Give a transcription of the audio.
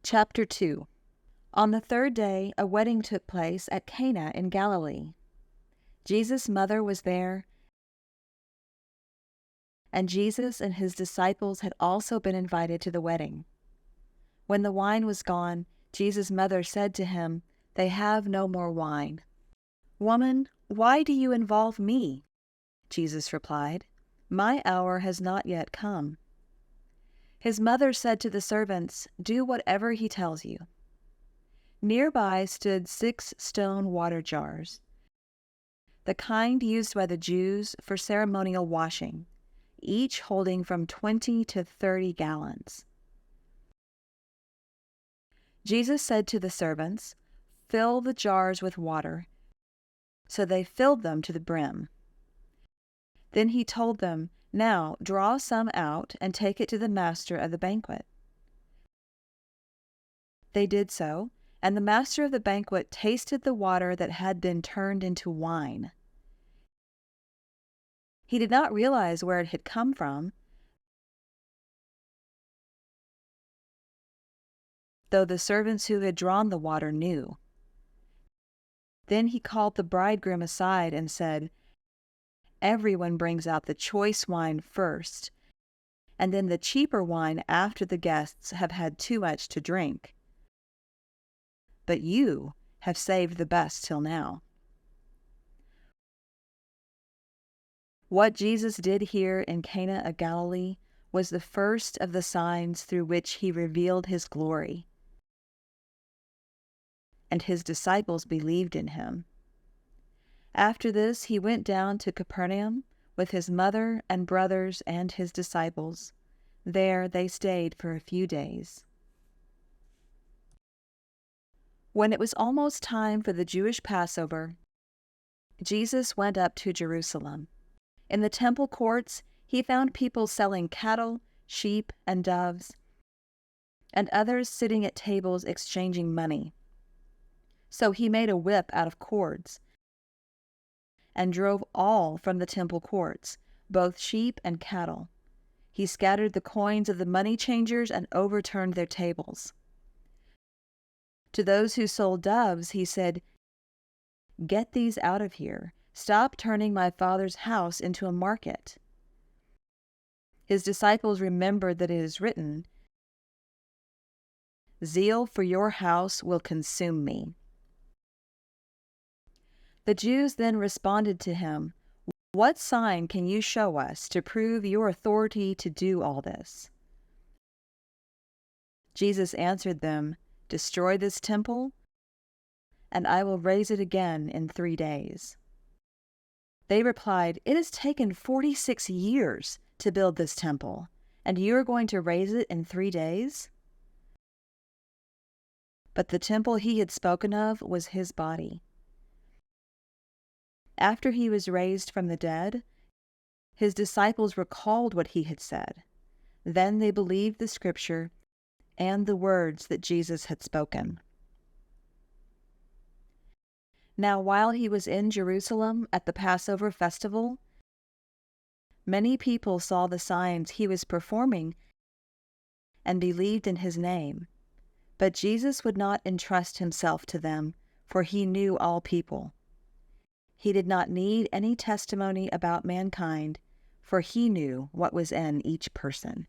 Chapter 2. On the third day, a wedding took place at Cana in Galilee. Jesus' mother was there, and Jesus and his disciples had also been invited to the wedding. When the wine was gone, Jesus' mother said to him, "They have no more wine." "Woman, why do you involve me?" Jesus replied, "My hour has not yet come." His mother said to the servants, "Do whatever he tells you." Nearby stood 6 stone water jars, the kind used by the Jews for ceremonial washing, each holding from 20 to 30 gallons. Jesus said to the servants, "Fill the jars with water." So they filled them to the brim. Then he told them, "Now draw some out and take it to the master of the banquet." They did so, and the master of the banquet tasted the water that had been turned into wine. He did not realize where it had come from, though the servants who had drawn the water knew. Then he called the bridegroom aside and said, "Everyone brings out the choice wine first, and then the cheaper wine after the guests have had too much to drink. But you have saved the best till now." What Jesus did here in Cana of Galilee was the first of the signs through which he revealed his glory, and his disciples believed in him. After this, he went down to Capernaum with his mother and brothers and his disciples. There they stayed for a few days. When it was almost time for the Jewish Passover, Jesus went up to Jerusalem. In the temple courts, he found people selling cattle, sheep, and doves, and others sitting at tables exchanging money. So he made a whip out of cords and drove all from the temple courts, both sheep and cattle. He scattered the coins of the money changers and overturned their tables. To those who sold doves, he said, "Get these out of here. Stop turning my Father's house into a market." His disciples remembered that it is written, "Zeal for your house will consume me." The Jews then responded to him, "What sign can you show us to prove your authority to do all this?" Jesus answered them, "Destroy this temple, and I will raise it again in 3 days." They replied, "It has taken 46 years to build this temple, and you are going to raise it in 3 days?" But the temple he had spoken of was his body. After he was raised from the dead, his disciples recalled what he had said. Then they believed the scripture and the words that Jesus had spoken. Now, while he was in Jerusalem at the Passover festival, many people saw the signs he was performing and believed in his name. But Jesus would not entrust himself to them, for he knew all people. He did not need any testimony about mankind, for he knew what was in each person.